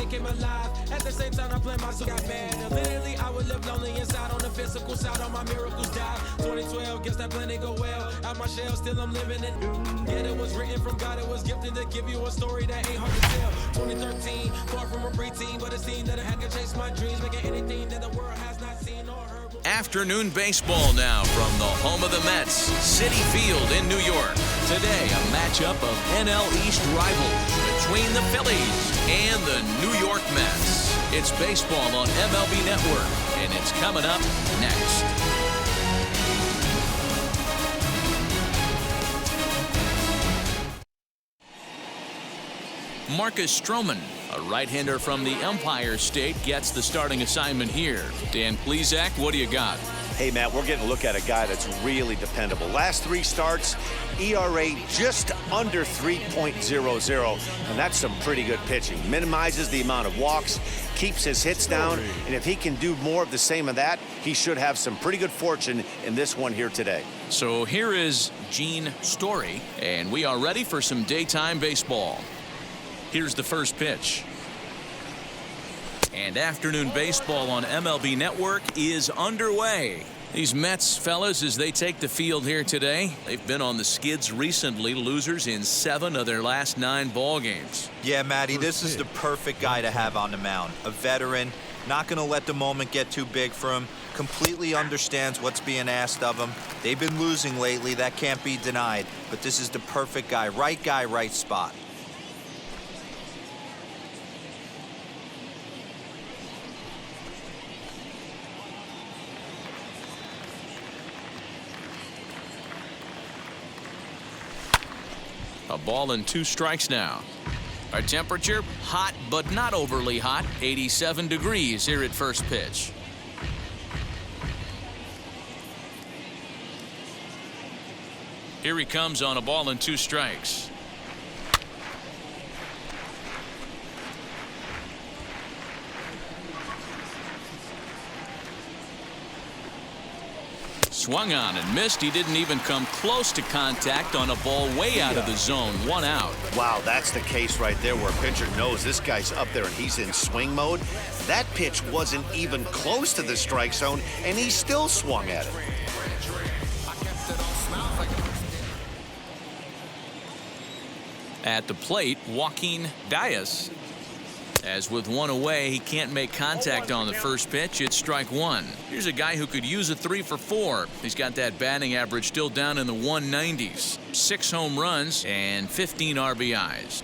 Came alive. At the same time, I play my got bad. Literally, I would live lonely inside on the physical side. All my miracles died. 2012, guess that plan didn't go well. Out my shell, still I'm living it. Yet it was written from God. It was gifted to give you a story that ain't hard to tell. 2013, far from a preteen, but it seemed that I had to chase my dreams, making anything that the world has not seen or heard. Afternoon baseball now from the home of the Mets, Citi Field in New York. Today, a matchup of NL East rivals between the Phillies and the New York Mets. It's baseball on MLB Network, and it's coming up next. Marcus Stroman, a right-hander from the Empire State, gets the starting assignment here. Dan Plesac, what do you got? Hey, Matt, we're getting a look at a guy that's really dependable. Last 3 starts, ERA just under 3.00, and that's some pretty good pitching. Minimizes the amount of walks, keeps his hits down, and if he can do more of the same of that, he should have some pretty good fortune in this one here today. So here is Gene Story, and we are ready for some daytime baseball. Here's the first pitch. And afternoon baseball on MLB Network is underway. These Mets fellas, as they take the field here today, they've been on the skids recently, losers in 7 of their last 9 ball games. Yeah, Matty, this is the perfect guy to have on the mound. A veteran, not going to let the moment get too big for him, completely understands what's being asked of him. They've been losing lately, that can't be denied, but this is the perfect guy, right spot. A ball and 2 strikes now. Our temperature, hot but not overly hot, 87 degrees here at first pitch. Here he comes on a ball and 2 strikes. Swung on and missed. He didn't even come close to contact on a ball way out of the zone. 1 out. Wow, that's the case right there where a pitcher knows this guy's up there and he's in swing mode. That pitch wasn't even close to the strike zone, and he still swung at it. At the plate, Joaquin Diaz. As with 1 away, he can't make contact on the first pitch. It's strike 1. Here's a guy who could use a 3 for 4. He's got that batting average still down in the 190s. 6 home runs and 15 RBIs.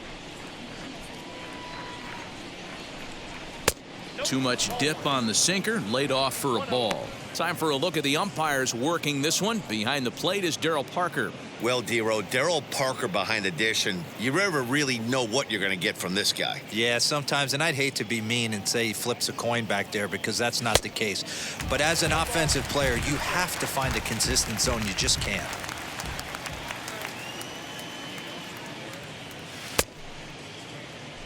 Too much dip on the sinker, laid off for a ball. Time for a look at the umpires working this one. Behind the plate is Darryl Parker. Well, Dero, Darryl Parker behind the dish, and you never really know what you're going to get from this guy. Yeah, sometimes, and I'd hate to be mean and say he flips a coin back there because that's not the case. But as an offensive player, you have to find a consistent zone. You just can't.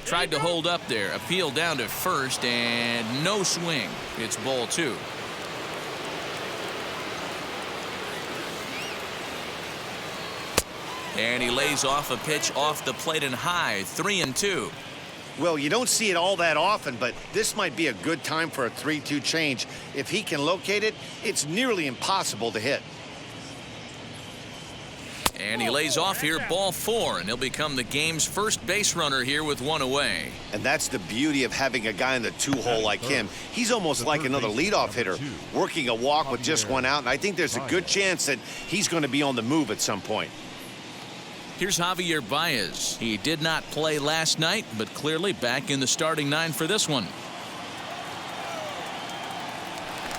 Tried to hold up there. Appeal down to first, and no swing. It's ball 2. And he lays off a pitch off the plate and high. 3-2. Well, you don't see it all that often, but this might be a good time for a 3-2 change. If he can locate it, it's nearly impossible to hit. And he lays off here, ball 4, and he'll become the game's first base runner here with 1 away. And that's the beauty of having a guy in the 2-hole like him. He's almost like another leadoff hitter, working a walk with just 1 out, and I think there's a good chance that he's going to be on the move at some point. Here's Javier Baez. He did not play last night, but clearly back in the starting 9 for this one.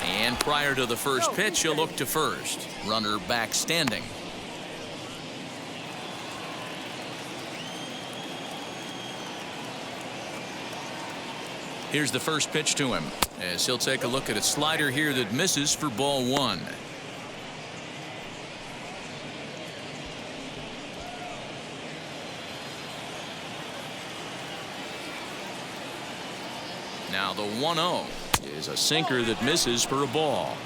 And prior to the first pitch, he'll look to first. Runner back standing. Here's the first pitch to him, as he'll take a look at a slider here that misses for ball one. Now the 1-0 is a sinker that misses for a ball.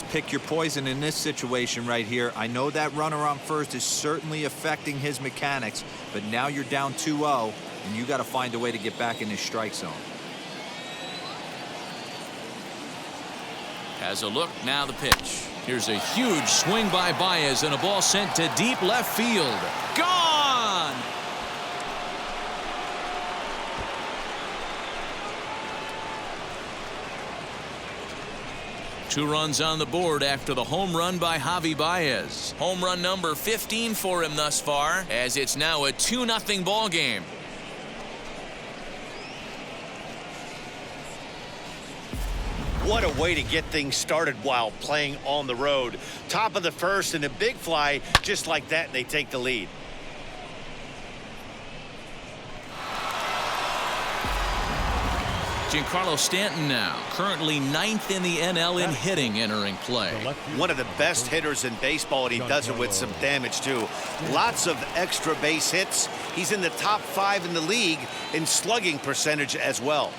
Pick your poison in this situation right here. I know that runner on first is certainly affecting his mechanics, but now you're down 2-0, and you got to find a way to get back in this strike zone. Has a look, now the pitch. Here's a huge swing by Baez and a ball sent to deep left field. Gone! Two runs on the board after the home run by Javi Baez. Home run number 15 for him thus far, as it's now a 2-0 ball game. What a way to get things started while playing on the road. Top of the first and a big fly, just like that, and they take the lead. Giancarlo Stanton now, currently 9th in the NL in hitting, entering play. One of the best hitters in baseball, and he does it with some damage too. Lots of extra base hits. He's in the top 5 in the league in slugging percentage as well.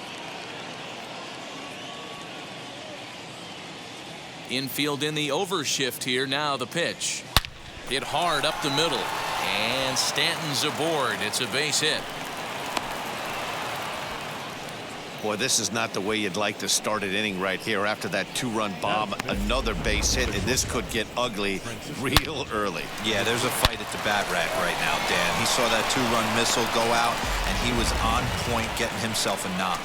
Infield in the overshift here. Now the pitch. Hit hard up the middle. And Stanton's aboard. It's a base hit. Boy, this is not the way you'd like to start an inning right here. After that 2-run bomb, another base hit, and this could get ugly real early. Yeah, there's a fight at the bat rack right now, Dan. He saw that 2-run missile go out, and he was on point getting himself a knock.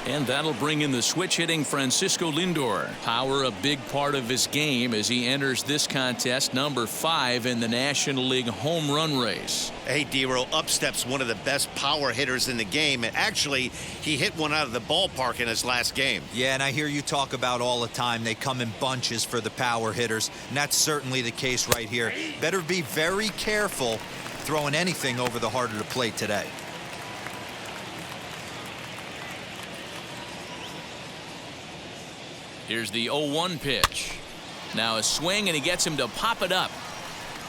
And that'll bring in the switch hitting Francisco Lindor. Power a big part of his game as he enters this contest, number 5 in the National League home run race. Hey, D-Roll, up steps one of the best power hitters in the game. And actually, he hit one out of the ballpark in his last game. Yeah, and I hear you talk about all the time they come in bunches for the power hitters, and that's certainly the case right here. Better be very careful throwing anything over the heart of the plate today. Here's the 0-1 pitch. Now a swing, and he gets him to pop it up.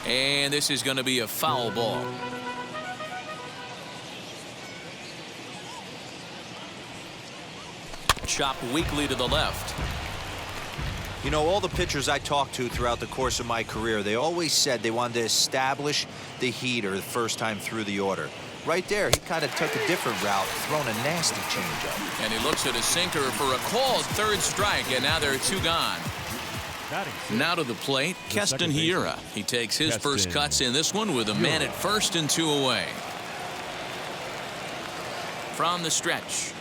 And this is going to be a foul ball. Chopped weakly to the left. You know, all the pitchers I talked to throughout the course of my career, they always said they wanted to establish the heater the first time through the order. Right there, he kind of took a different route, throwing a nasty changeup. And he looks at a sinker for a called third strike, and now there are 2 gone. Now to the plate, Keston Hiura. He takes his first cuts in this one with a man at first and 2 away. From the stretch.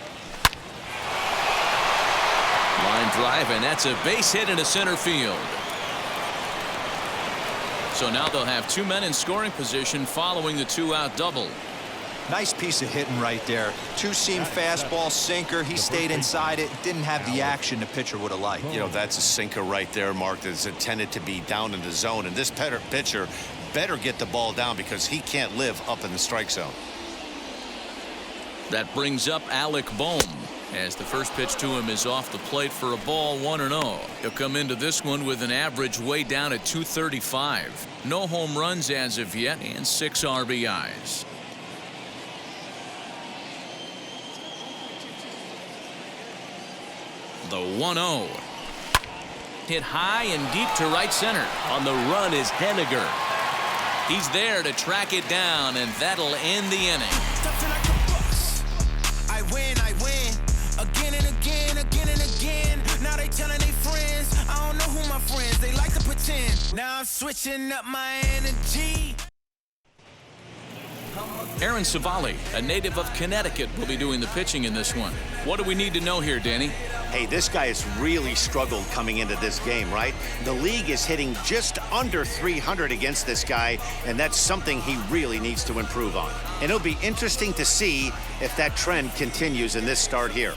Line drive, and that's a base hit into center field. So now they'll have 2 men in scoring position following the 2-out double. Nice piece of hitting right there. 2-seam fastball, sinker. He stayed inside it. Didn't have the action the pitcher would have liked. You know, that's a sinker right there, Mark, that's intended to be down in the zone. And this pitcher better get the ball down because he can't live up in the strike zone. That brings up Alec Bohm, as the first pitch to him is off the plate for a ball, 1-0. He'll come into this one with an average way down at 235. No home runs as of yet, and 6 RBIs. The 1-0. Hit high and deep to right center. On the run is Henniger. He's there to track it down, and that'll end the inning. I win again and again, again and again. Now they telling their friends, I don't know who my friends, they like to pretend. Now I'm switching up my energy. Aaron Civale, a native of Connecticut, will be doing the pitching in this one. What do we need to know here, Danny? Hey, this guy has really struggled coming into this game, right? The league is hitting just under 300 against this guy, and that's something he really needs to improve on. And it'll be interesting to see if that trend continues in this start here.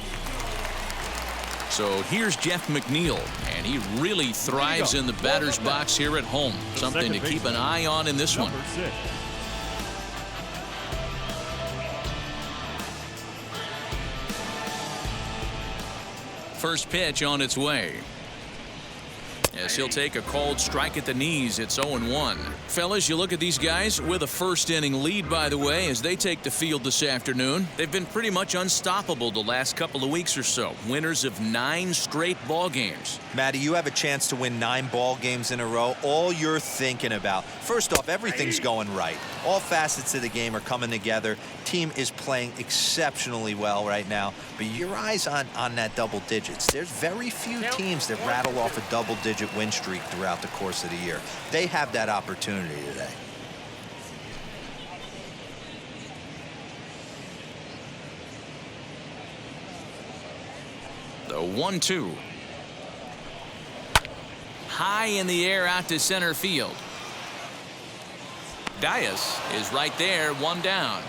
So here's Jeff McNeil, and he really thrives in the batter's box here at home. Something to keep an eye on in this one. First pitch on its way. As he'll take a called strike at the knees, it's 0-1. Fellas, you look at these guys with a first inning lead, by the way, as they take the field this afternoon. They've been pretty much unstoppable the last couple of weeks or so. Winners of 9 straight ball games. Matty, you have a chance to win 9 ball games in a row. All you're thinking about, first off, everything's going right. All facets of the game are coming together. Team is playing exceptionally well right now, but your eyes on that double digits. There's very few teams that rattle off a double-digit win streak throughout the course of the year. They have that opportunity today. The 1-2. High in the air out to center field. Dias is right there, 1 down.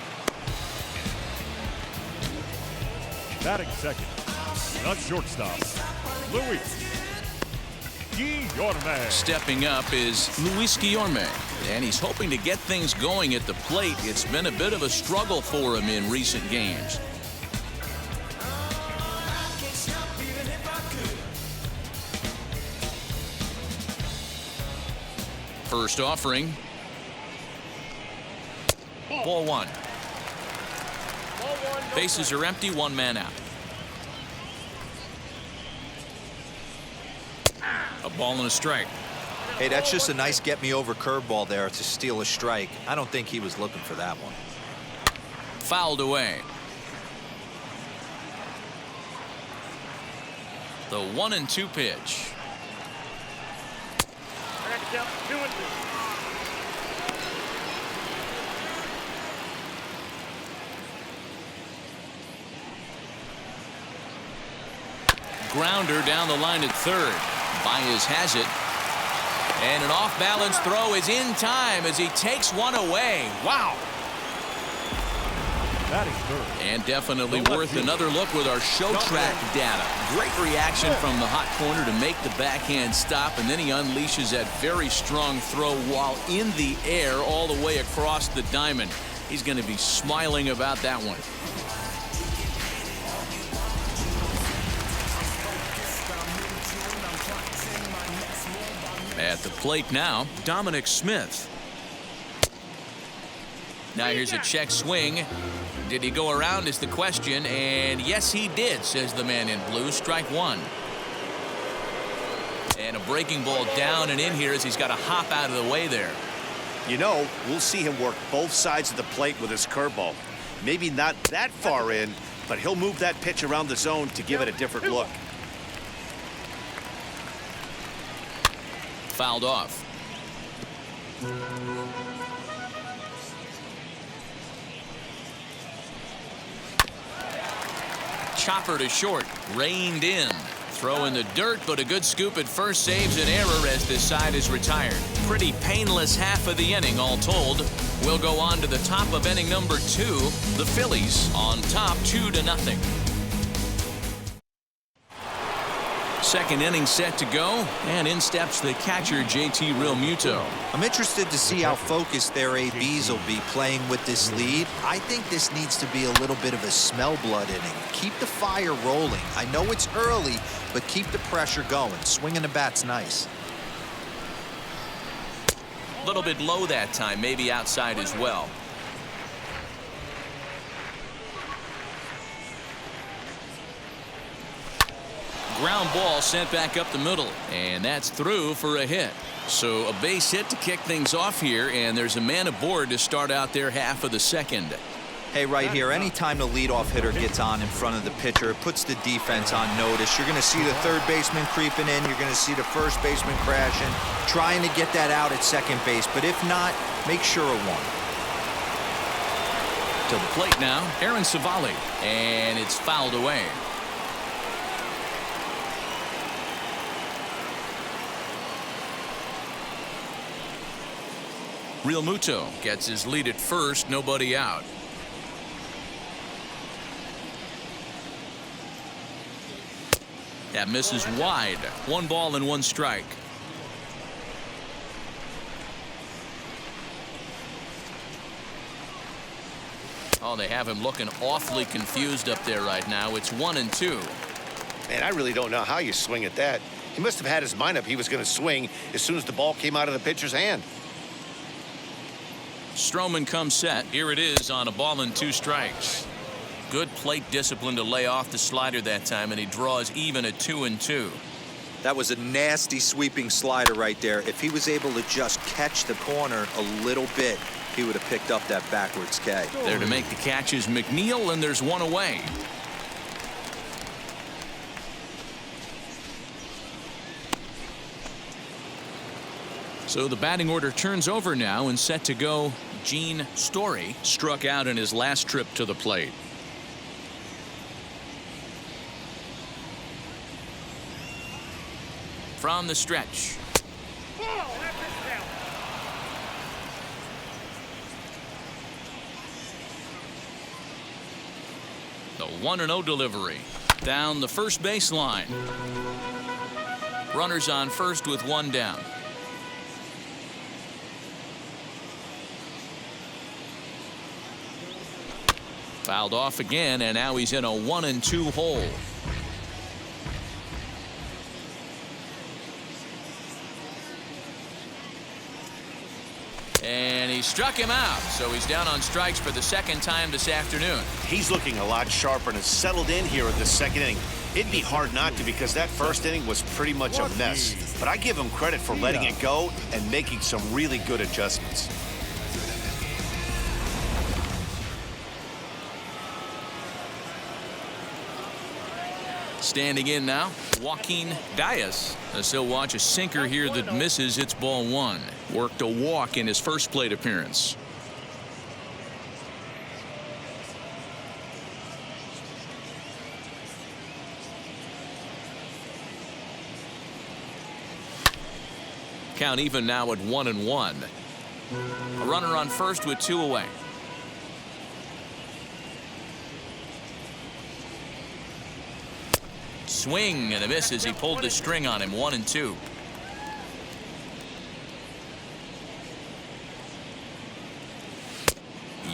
Batting second, the shortstop, Luis Guillorme. Stepping up is Luis Guillorme, and he's hoping to get things going at the plate. It's been a bit of a struggle for him in recent games. First offering. Ball 1. Bases are empty, 1 man out. A ball and a strike. Hey, that's just a nice get-me-over curveball there to steal a strike. I don't think he was looking for that one. Fouled away. The 1-2 pitch. Grounder down the line at third. Baez has it. And an off-balance throw is in time as he takes one away. Wow. And definitely worth another look with our show track data. Great reaction from the hot corner to make the backhand stop, and then he unleashes that very strong throw while in the air all the way across the diamond. He's going to be smiling about that one. At the plate now, Dominic Smith. Now here's a check swing. Did he go around is the question, and yes he did, says the man in blue. Strike 1. And a breaking ball down and in here as he's got to hop out of the way there. You know, we'll see him work both sides of the plate with his curveball. Maybe not that far in, but he'll move that pitch around the zone to give it a different look. Fouled off. Chopper to short, reined in. Throw in the dirt, but a good scoop at first saves an error as this side is retired. Pretty painless half of the inning, all told. We'll go on to the top of inning number 2. The Phillies on top 2-0. Second inning set to go, and in steps the catcher, JT Realmuto. I'm interested to see how focused their ABs will be playing with this lead. I think this needs to be a little bit of a smell blood inning. Keep the fire rolling. I know it's early, but keep the pressure going. Swinging the bat's nice. A little bit low that time, maybe outside as well. Ground ball sent back up the middle, and that's through for a hit. So a base hit to kick things off here, and there's a man aboard to start out their half of the second. Hey, right here, anytime the leadoff hitter gets on in front of the pitcher, it puts the defense on notice. You're going to see the third baseman creeping in. You're going to see the first baseman crashing, trying to get that out at second base. But if not, make sure of one. To the plate now, Aaron Civale, and it's fouled away. Realmuto gets his lead at first, nobody out. That misses wide. 1 ball and 1 strike. Oh, they have him looking awfully confused up there right now. It's 1-2. Man, I really don't know how you swing at that. He must have had his mind up he was going to swing as soon as the ball came out of the pitcher's hand. Stroman comes set. Here it is on 1 ball and 2 strikes. Good plate discipline to lay off the slider that time, and he draws even at 2-2. That was a nasty sweeping slider right there. If he was able to just catch the corner a little bit, he would have picked up that backwards K. There to make the catch is McNeil, and there's 1 away. So the batting order turns over now, and set to go. Gene Story struck out in his last trip to the plate. From the stretch. The 1-0 delivery. Down the first baseline. Runners on first with 1 down. Fouled off again, and now he's in a 1-2 hole. And he struck him out, so he's down on strikes for the 2nd time this afternoon. He's looking a lot sharper and has settled in here in the 2nd inning. It'd be hard not to, because that 1st inning was pretty much a mess. But I give him credit for letting it go and making some really good adjustments. Standing in now, Joaquin Diaz. As he'll watch a sinker here that misses. It's ball 1. Worked a walk in his first plate appearance. Count even now at 1-1. A runner on first with 2 away. Swing and a miss as he pulled the string on him. 1-2.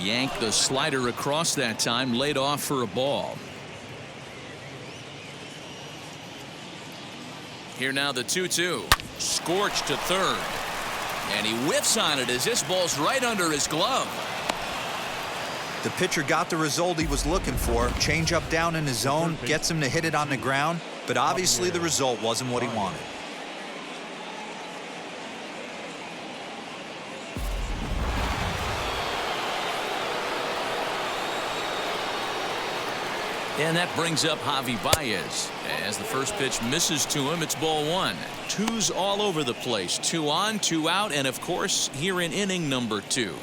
Yanked the slider across that time, laid off for a ball. Here now the 2-2. Scorched to third. And he whiffs on it as this ball's right under his glove. The pitcher got the result he was looking for. Change up down in his zone, gets him to hit it on the ground, but obviously the result wasn't what he wanted. And that brings up Javi Baez. As the first pitch misses to him, it's ball 1. 2's all over the place. 2 on, 2 out, and of course, here in inning number 2.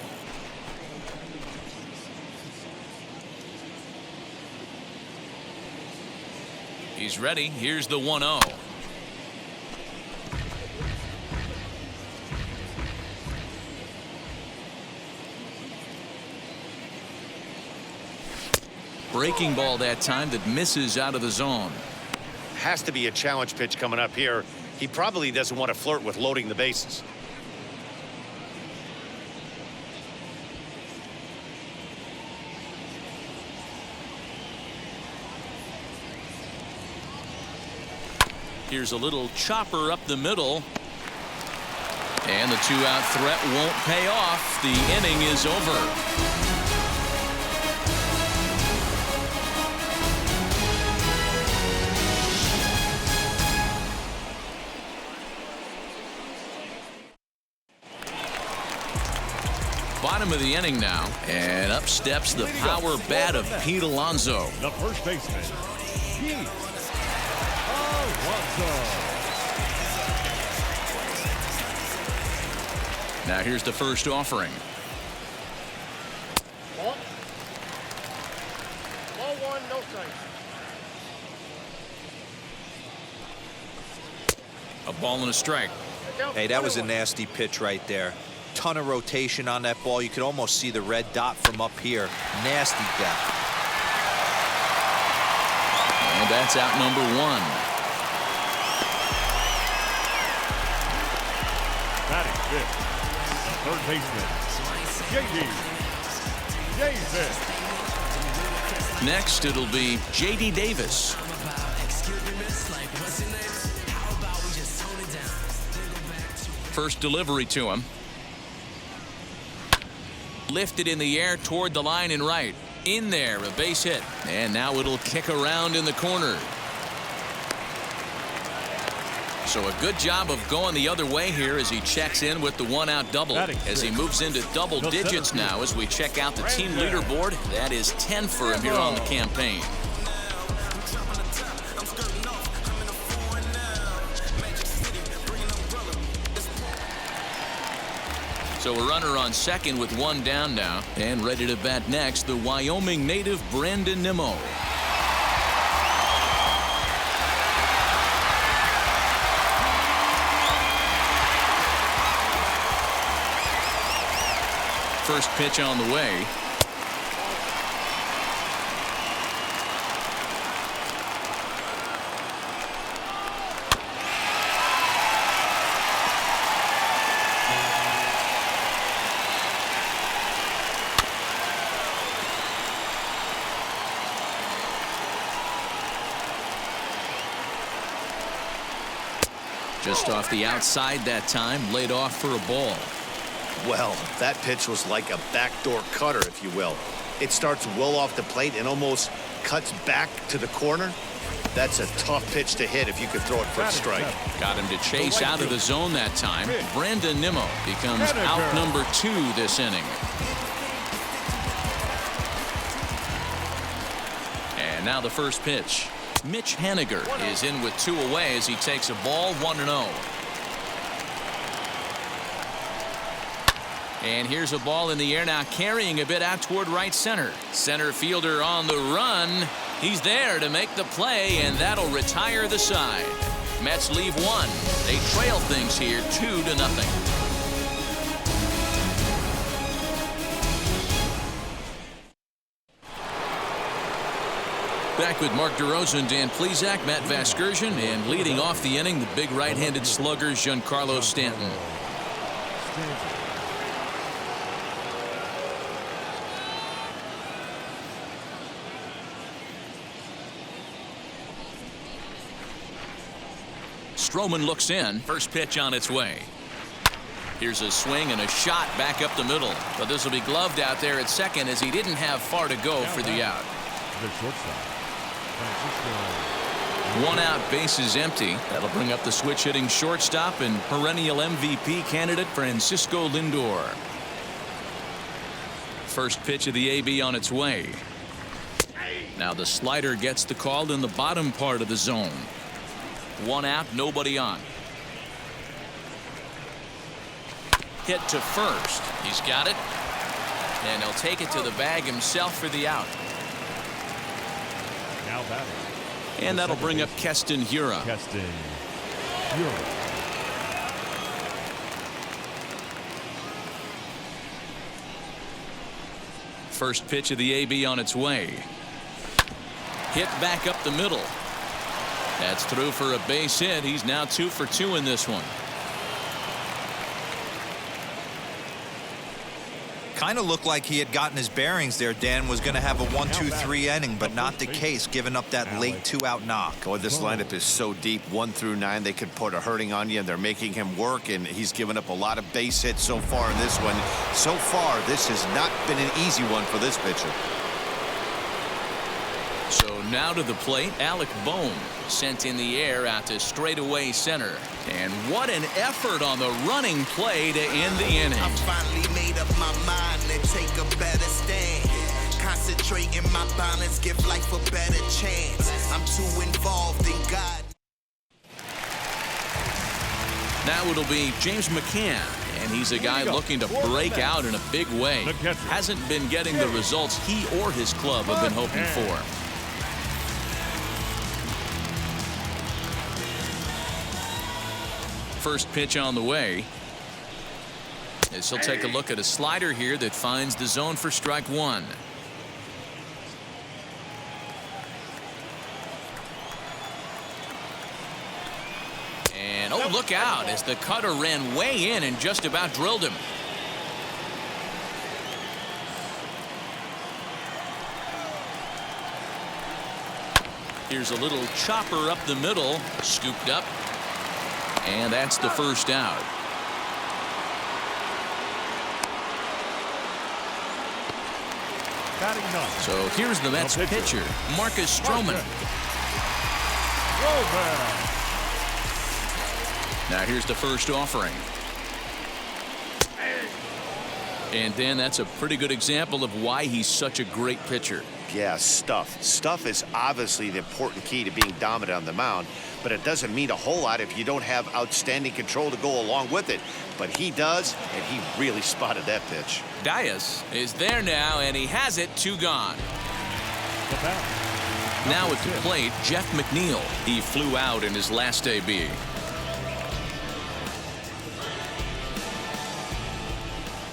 He's ready. Here's the 1-0. Breaking ball that time that misses out of the zone. Has to be a challenge pitch coming up here. He probably doesn't want to flirt with loading the bases. Here's a little chopper up the middle. And the 2-out threat won't pay off. The inning is over. Bottom of the inning now, and up steps the power bat of Pete Alonso. The first baseman, Pete Alonso. Now here's the first offering. Ball 1, no strikes. A ball and a strike. Hey, that was a nasty pitch right there. Ton of rotation on that ball. You could almost see the red dot from up here. Nasty depth. And that's out number 1. Batting fifth, the third baseman, Davis. Next, it'll be J.D. Davis. First delivery to him. Lifted in the air toward the line and right. In there, a base hit. And now it'll kick around in the corner. So a good job of going the other way here as he checks in with the one-out double. As he moves into double digits now as we check out the team leaderboard. That is 10 for him here on the campaign. So a runner on second with one down now. And ready to bat next, the Wyoming native Brandon Nimmo. First pitch on the way. Just off the outside that time, laid off for a ball. Well, that pitch was like a backdoor cutter, if you will. It starts well off the plate and almost cuts back to the corner. That's a tough pitch to hit if you could throw it for a strike. Got him to chase out of the zone that time. Brandon Nimmo becomes out number 2 this inning. And now the first pitch. Mitch Haniger is in with 2 away as he takes a ball 1-0. And here's a ball in the air now, carrying a bit out toward right center. Center fielder on the run. He's there to make the play, and that'll retire the side. Mets leave 1. They trail things here 2-0. Back with Mark DeRosa and Dan Plesac, Matt Vasgersian, and leading off the inning, the big right-handed slugger, Giancarlo Stanton. Stroman looks in. First pitch on its way. Here's a swing and a shot back up the middle. But this will be gloved out there at second as he didn't have far to go for the out. One out, base is empty. That'll bring up the switch hitting shortstop and perennial MVP candidate Francisco Lindor. First pitch of the AB on its way. Now the slider gets the call in the bottom part of the zone. One out, nobody on. Hit to first. He's got it. And he'll take it to the bag himself for the out. Now batting. And that'll bring up Keston Hiura. First pitch of the AB on its way. Hit back up the middle. That's through for a base hit. He's now 2 for 2 in this one. Kind of looked like he had gotten his bearings there. Dan was going to have a 1-2-3 inning, but not the case, giving up that late 2-out knock. Oh, this lineup is so deep, 1 through 9. They could put a hurting on you, and they're making him work, and he's given up a lot of base hits so far in this one. So far, this has not been an easy one for this pitcher. So now to the plate, Alec Bohm sent in the air out to straightaway center. And what an effort on the running play to end the inning. I finally made up my mind to take a better stand. Concentrate in my balance, give life a better chance. I'm too involved in God. Now it'll be James McCann, and he's a guy looking to break out in a big way. Hasn't been getting the results he or his club have been hoping for. First pitch on the way. As he'll take a look at a slider here that finds the zone for strike 1. And oh, look out as the cutter ran way in and just about drilled him. Here's a little chopper up the middle, scooped up, and that's the first out. Batting ninth. So here's the Mets pitcher, Marcus Stroman. Now here's the first offering. And then that's a pretty good example of why he's such a great pitcher. Yeah, stuff. Stuff is obviously the important key to being dominant on the mound, but it doesn't mean a whole lot if you don't have outstanding control to go along with it. But he does, and he really spotted that pitch. Dias is there now, and he has it, 2 gone. Now at the plate, Jeff McNeil. He flew out in his last AB.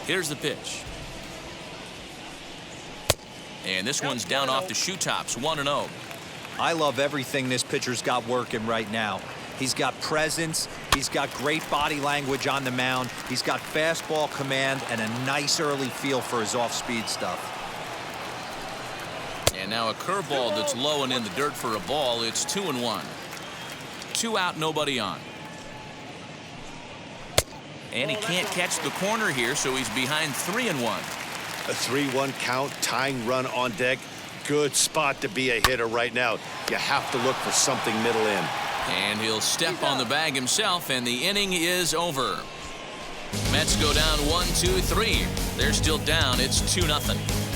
Here's the pitch. And this one's down off the shoe tops, 1-0. I love everything this pitcher's got working right now. He's got presence. He's got great body language on the mound. He's got fastball command and a nice early feel for his off-speed stuff. And now a curveball that's low and in the dirt for a ball. It's 2-1. 2 out, nobody on. And he can't catch the corner here, so he's behind 3-1. A 3-1 count, tying run on deck. Good spot to be a hitter right now. You have to look for something middle in. And he'll step on the bag himself, and the inning is over. Mets go down 1-2-3. They're still down. It's 2-0.